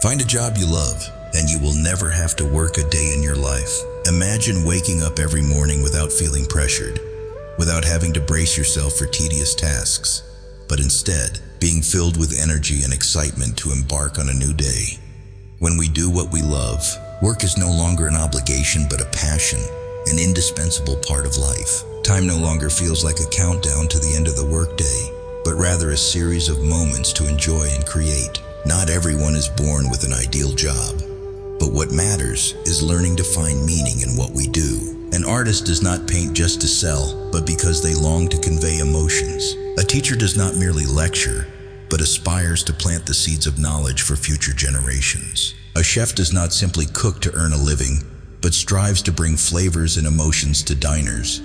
Find a job you love, and you will never have to work a day in your life. Imagine waking up every morning without feeling pressured, without having to brace yourself for tedious tasks, but instead being filled with energy and excitement to embark on a new day. When we do what we love, work is no longer an obligation but a passion, an indispensable part of life. Time no longer feels like a countdown to the end of the workday, but rather a series of moments to enjoy and create. Not everyone is born with an ideal job, but what matters is learning to find meaning in what we do. An artist does not paint just to sell, but because they long to convey emotions. A teacher does not merely lecture, but aspires to plant the seeds of knowledge for future generations. A chef does not simply cook to earn a living, but strives to bring flavors and emotions to diners.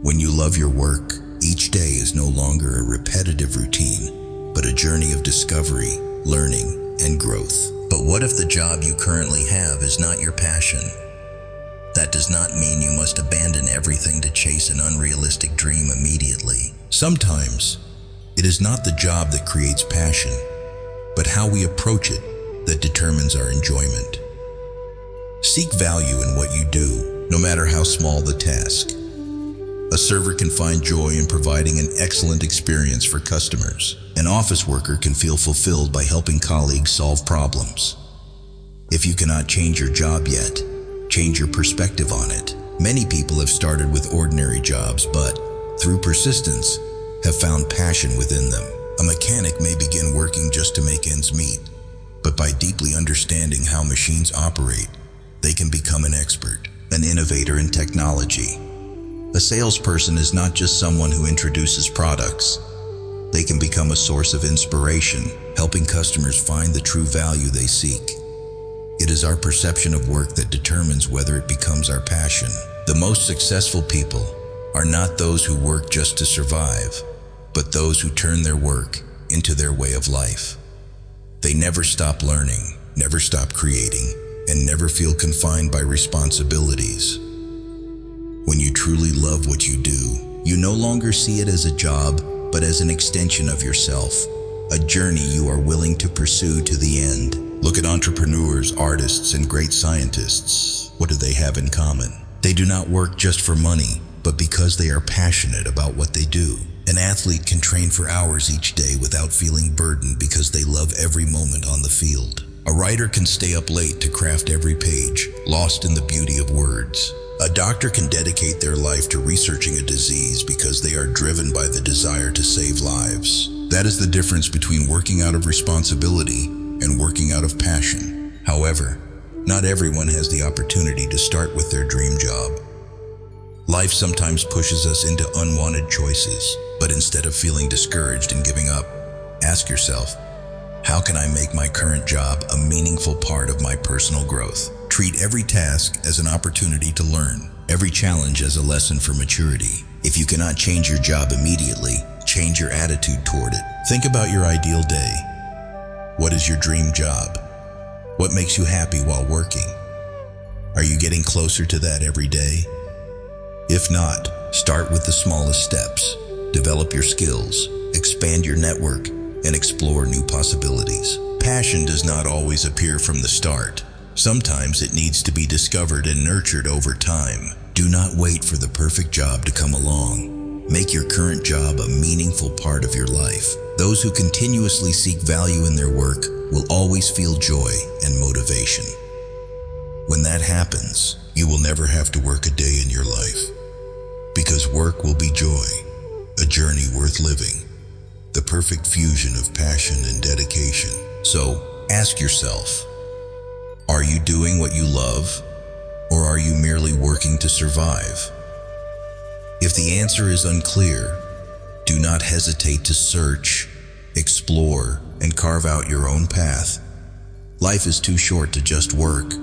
When you love your work, each day is no longer a repetitive routine, but a journey of discovery, learning, and growth. But what if the job you currently have is not your passion? That does not mean you must abandon everything to chase an unrealistic dream immediately. Sometimes, it is not the job that creates passion, but how we approach it that determines our enjoyment. Seek value in what you do, no matter how small the task. A server can find joy in providing an excellent experience for customers. An office worker can feel fulfilled by helping colleagues solve problems. If you cannot change your job yet, change your perspective on it. Many people have started with ordinary jobs, but, through persistence, have found passion within them. A mechanic may begin working just to make ends meet, but by deeply understanding how machines operate, they can become an expert, an innovator in technology. A salesperson is not just someone who introduces products. They can become a source of inspiration, helping customers find the true value they seek. It is our perception of work that determines whether it becomes our passion. The most successful people are not those who work just to survive, but those who turn their work into their way of life. They never stop learning, never stop creating, and never feel confined by responsibilities. When you truly love what you do, you no longer see it as a job, but as an extension of yourself, a journey you are willing to pursue to the end. Look at entrepreneurs, artists, and great scientists. What do they have in common? They do not work just for money, but because they are passionate about what they do. An athlete can train for hours each day without feeling burdened because they love every moment on the field. A writer can stay up late to craft every page, lost in the beauty of words. A doctor can dedicate their life to researching a disease because they are driven by the desire to save lives. That is the difference between working out of responsibility and working out of passion. However, not everyone has the opportunity to start with their dream job. Life sometimes pushes us into unwanted choices, but instead of feeling discouraged and giving up, ask yourself, how can I make my current job a meaningful part of my personal growth? Treat every task as an opportunity to learn, every challenge as a lesson for maturity. If you cannot change your job immediately, change your attitude toward it. Think about your ideal day. What is your dream job? What makes you happy while working? Are you getting closer to that every day? If not, start with the smallest steps. Develop your skills, expand your network, and explore new possibilities. Passion does not always appear from the start. Sometimes it needs to be discovered and nurtured over time. Do not wait for the perfect job to come along. Make your current job a meaningful part of your life. Those who continuously seek value in their work will always feel joy and motivation. When that happens, you will never have to work a day in your life, because work will be joy, a journey worth living, the perfect fusion of passion and dedication. So, ask yourself, are you doing what you love, or are you merely working to survive? If the answer is unclear, do not hesitate to search, explore, and carve out your own path. Life is too short to just work.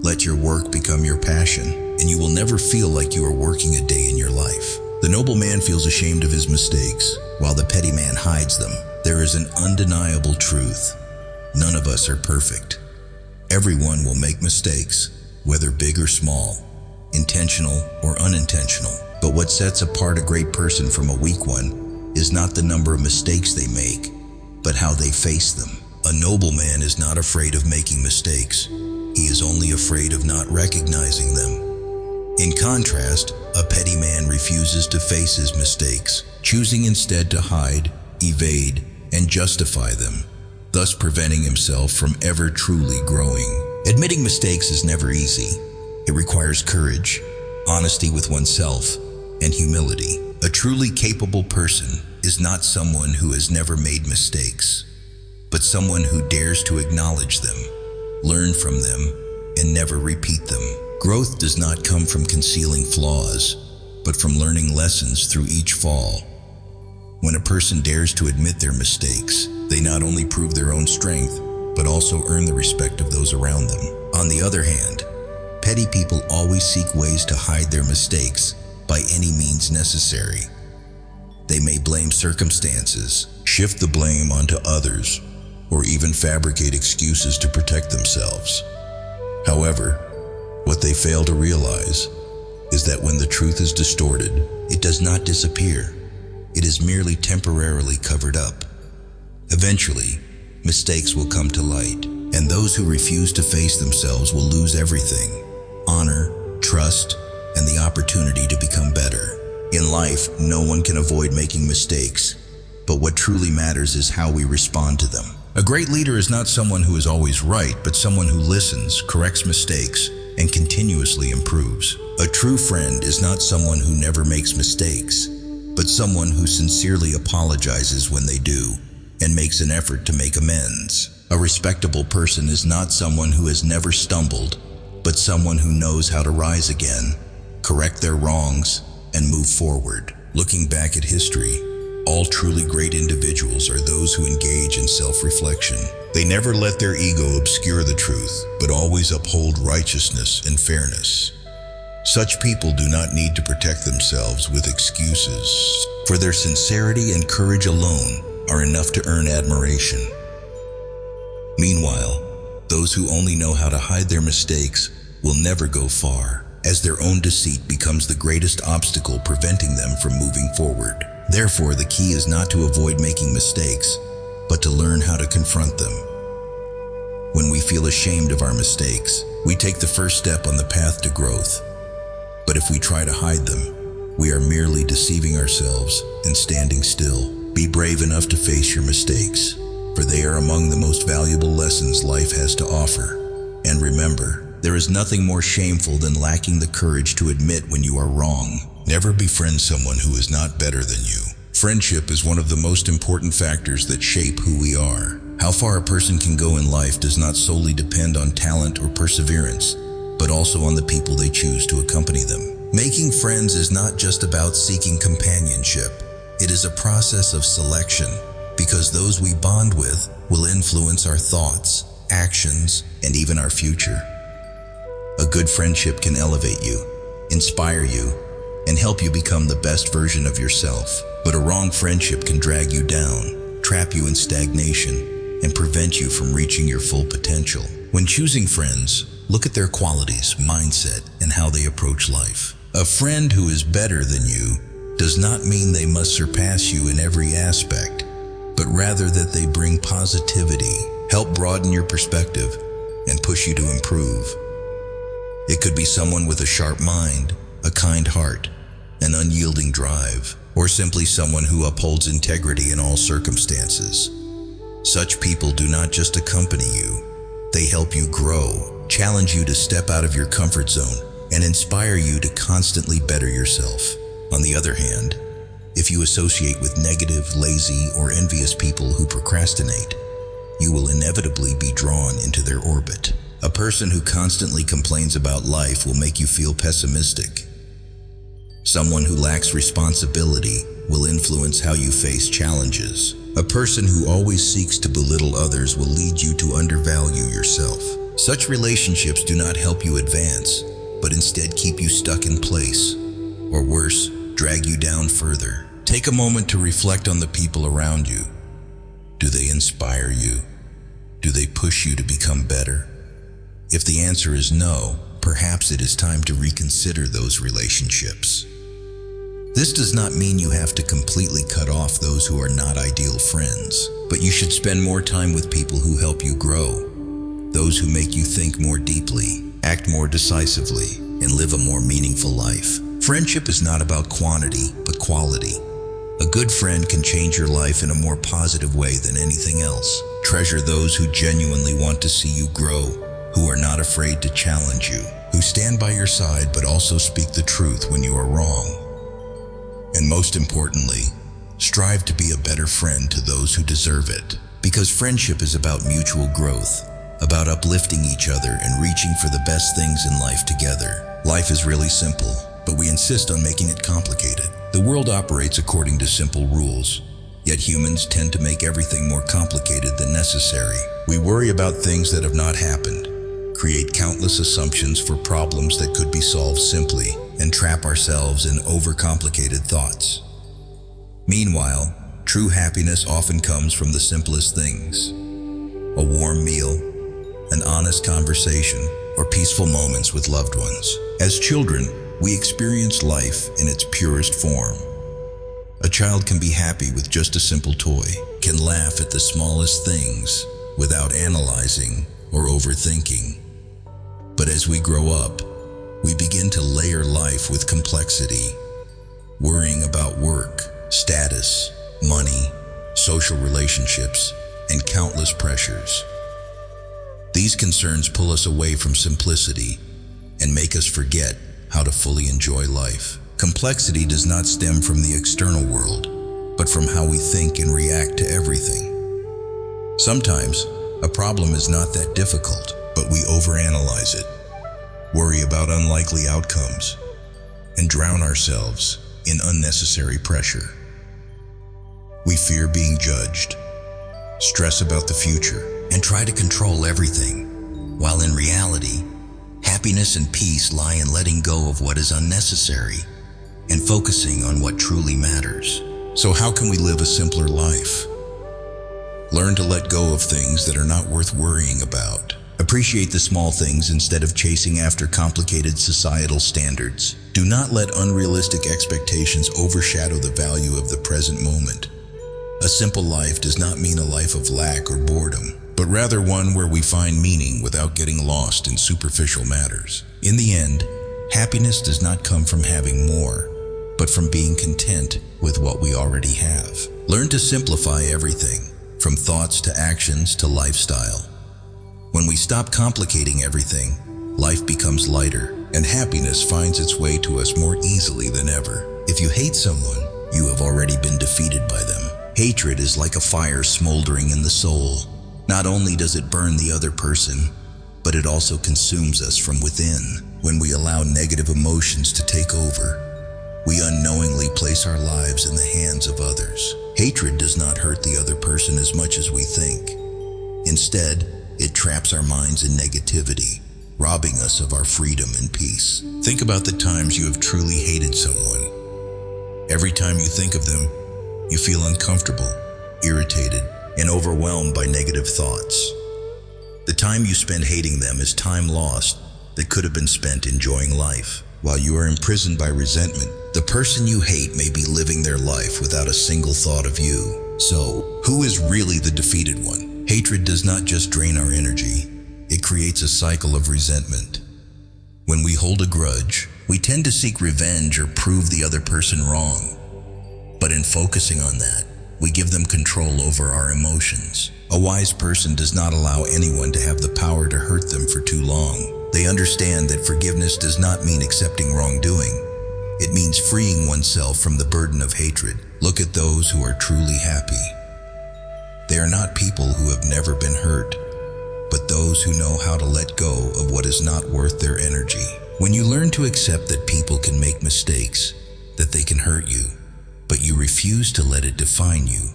Let your work become your passion, and you will never feel like you are working a day in your life. The noble man feels ashamed of his mistakes, while the petty man hides them. There is an undeniable truth. None of us are perfect. Everyone will make mistakes, whether big or small, intentional or unintentional. But what sets apart a great person from a weak one is not the number of mistakes they make, but how they face them. A noble man is not afraid of making mistakes. He is only afraid of not recognizing them. In contrast, a petty man refuses to face his mistakes, choosing instead to hide, evade, and justify them, thus preventing himself from ever truly growing. Admitting mistakes is never easy. It requires courage, honesty with oneself, and humility. A truly capable person is not someone who has never made mistakes, but someone who dares to acknowledge them, learn from them, and never repeat them. Growth does not come from concealing flaws, but from learning lessons through each fall. When a person dares to admit their mistakes, they not only prove their own strength, but also earn the respect of those around them. On the other hand, petty people always seek ways to hide their mistakes by any means necessary. They may blame circumstances, shift the blame onto others, or even fabricate excuses to protect themselves. However, what they fail to realize is that when the truth is distorted, it does not disappear. It is merely temporarily covered up. Eventually, mistakes will come to light, and those who refuse to face themselves will lose everything: honor, trust, and the opportunity to become better. In life, no one can avoid making mistakes, but what truly matters is how we respond to them. A great leader is not someone who is always right, but someone who listens, corrects mistakes, and continuously improves. A true friend is not someone who never makes mistakes, but someone who sincerely apologizes when they do and makes an effort to make amends. A respectable person is not someone who has never stumbled, but someone who knows how to rise again, correct their wrongs, and move forward. Looking back at history, all truly great individuals are those who engage in self-reflection. They never let their ego obscure the truth, but always uphold righteousness and fairness. Such people do not need to protect themselves with excuses, for their sincerity and courage alone are enough to earn admiration. Meanwhile, those who only know how to hide their mistakes will never go far, as their own deceit becomes the greatest obstacle preventing them from moving forward. Therefore, the key is not to avoid making mistakes, but to learn how to confront them. When we feel ashamed of our mistakes, we take the first step on the path to growth. But if we try to hide them, we are merely deceiving ourselves and standing still. Be brave enough to face your mistakes, for they are among the most valuable lessons life has to offer. And remember, there is nothing more shameful than lacking the courage to admit when you are wrong. Never befriend someone who is not better than you. Friendship is one of the most important factors that shape who we are. How far a person can go in life does not solely depend on talent or perseverance, but also on the people they choose to accompany them. Making friends is not just about seeking companionship. It is a process of selection, because those we bond with will influence our thoughts, actions, and even our future. A good friendship can elevate you, inspire you, and help you become the best version of yourself. But a wrong friendship can drag you down, trap you in stagnation, and prevent you from reaching your full potential. When choosing friends, look at their qualities, mindset, and how they approach life. A friend who is better than you does not mean they must surpass you in every aspect, but rather that they bring positivity, help broaden your perspective, and push you to improve. It could be someone with a sharp mind, a kind heart, an unyielding drive, or simply someone who upholds integrity in all circumstances. Such people do not just accompany you, they help you grow, challenge you to step out of your comfort zone, and inspire you to constantly better yourself. On the other hand, if you associate with negative, lazy, or envious people who procrastinate, you will inevitably be drawn into their orbit. A person who constantly complains about life will make you feel pessimistic. Someone who lacks responsibility will influence how you face challenges. A person who always seeks to belittle others will lead you to undervalue yourself. Such relationships do not help you advance, but instead keep you stuck in place, or worse, drag you down further. Take a moment to reflect on the people around you. Do they inspire you? Do they push you to become better? If the answer is no, perhaps it is time to reconsider those relationships. This does not mean you have to completely cut off those who are not ideal friends, but you should spend more time with people who help you grow, those who make you think more deeply, act more decisively, and live a more meaningful life. Friendship is not about quantity, but quality. A good friend can change your life in a more positive way than anything else. Treasure those who genuinely want to see you grow, who are not afraid to challenge you, who stand by your side but also speak the truth when you are wrong. And most importantly, strive to be a better friend to those who deserve it. Because friendship is about mutual growth, about uplifting each other and reaching for the best things in life together. Life is really simple, but we insist on making it complicated. The world operates according to simple rules, yet humans tend to make everything more complicated than necessary. We worry about things that have not happened, create countless assumptions for problems that could be solved simply, and trap ourselves in overcomplicated thoughts. Meanwhile, true happiness often comes from the simplest things: a warm meal, an honest conversation, or peaceful moments with loved ones. As children, we experience life in its purest form. A child can be happy with just a simple toy, can laugh at the smallest things without analyzing or overthinking. But as we grow up, we begin to layer life with complexity, worrying about work, status, money, social relationships, and countless pressures. These concerns pull us away from simplicity and make us forget how to fully enjoy life. Complexity does not stem from the external world, but from how we think and react to everything. Sometimes, a problem is not that difficult, but we overanalyze it, worry about unlikely outcomes, and drown ourselves in unnecessary pressure. We fear being judged, stress about the future, and try to control everything, while in reality, happiness and peace lie in letting go of what is unnecessary and focusing on what truly matters. So how can we live a simpler life? Learn to let go of things that are not worth worrying about. Appreciate the small things instead of chasing after complicated societal standards. Do not let unrealistic expectations overshadow the value of the present moment. A simple life does not mean a life of lack or boredom, but rather one where we find meaning without getting lost in superficial matters. In the end, happiness does not come from having more, but from being content with what we already have. Learn to simplify everything, from thoughts to actions to lifestyle. When we stop complicating everything, life becomes lighter, and happiness finds its way to us more easily than ever. If you hate someone, you have already been defeated by them. Hatred is like a fire smoldering in the soul. Not only does it burn the other person, but it also consumes us from within. When we allow negative emotions to take over, we unknowingly place our lives in the hands of others. Hatred does not hurt the other person as much as we think. Instead, it traps our minds in negativity, robbing us of our freedom and peace. Think about the times you have truly hated someone. Every time you think of them, you feel uncomfortable, irritated, and overwhelmed by negative thoughts. The time you spend hating them is time lost that could have been spent enjoying life. While you are imprisoned by resentment, the person you hate may be living their life without a single thought of you. So, who is really the defeated one? Hatred does not just drain our energy, it creates a cycle of resentment. When we hold a grudge, we tend to seek revenge or prove the other person wrong. But in focusing on that, we give them control over our emotions. A wise person does not allow anyone to have the power to hurt them for too long. They understand that forgiveness does not mean accepting wrongdoing. It means freeing oneself from the burden of hatred. Look at those who are truly happy. They are not people who have never been hurt, but those who know how to let go of what is not worth their energy. When you learn to accept that people can make mistakes, that they can hurt you, but you refuse to let it define you,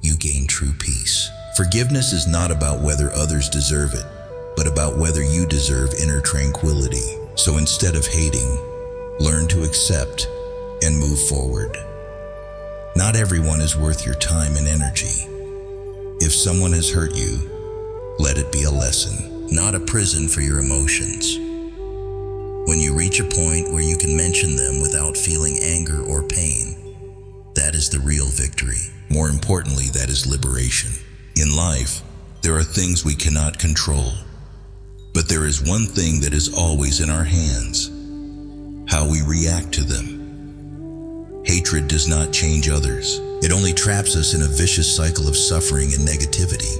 you gain true peace. Forgiveness is not about whether others deserve it, but about whether you deserve inner tranquility. So instead of hating, learn to accept and move forward. Not everyone is worth your time and energy. If someone has hurt you, let it be a lesson, not a prison for your emotions. When you reach reach a point where you can mention them without feeling anger or pain. That is the real victory. More importantly, that is liberation. In life, there are things we cannot control. But there is one thing that is always in our hands: how we react to them. Hatred does not change others. It only traps us in a vicious cycle of suffering and negativity.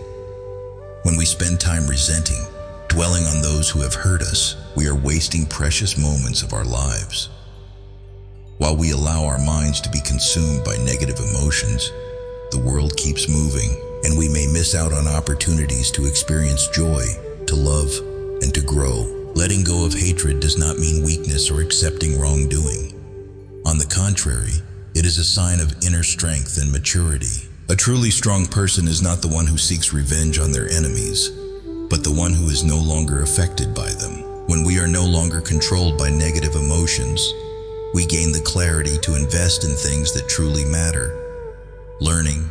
When we spend time resenting, dwelling on those who have hurt us, we are wasting precious moments of our lives. While we allow our minds to be consumed by negative emotions, the world keeps moving, and we may miss out on opportunities to experience joy, to love, and to grow. Letting go of hatred does not mean weakness or accepting wrongdoing. On the contrary, it is a sign of inner strength and maturity. A truly strong person is not the one who seeks revenge on their enemies, but the one who is no longer affected by them. When we are no longer controlled by negative emotions, we gain the clarity to invest in things that truly matter: learning,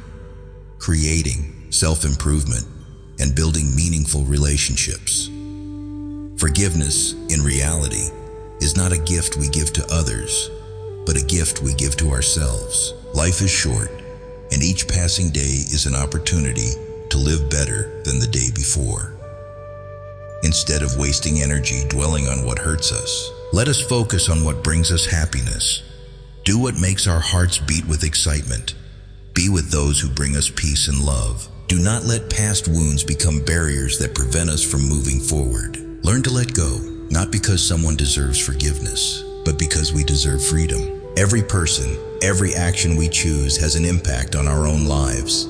creating, self-improvement, and building meaningful relationships. Forgiveness, in reality, is not a gift we give to others, but a gift we give to ourselves. Life is short, and each passing day is an opportunity to live better than the day before. Instead of wasting energy dwelling on what hurts us, let us focus on what brings us happiness. Do what makes our hearts beat with excitement. Be with those who bring us peace and love. Do not let past wounds become barriers that prevent us from moving forward. Learn to let go, not because someone deserves forgiveness, but because we deserve freedom. Every person, every action we choose has an impact on our own lives.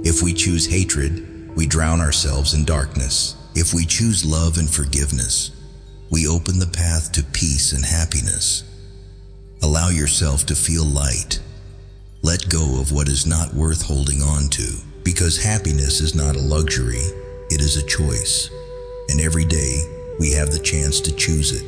If we choose hatred, we drown ourselves in darkness. If we choose love and forgiveness, we open the path to peace and happiness. Allow yourself to feel light. Let go of what is not worth holding on to, because happiness is not a luxury, it is a choice. And every day, we have the chance to choose it.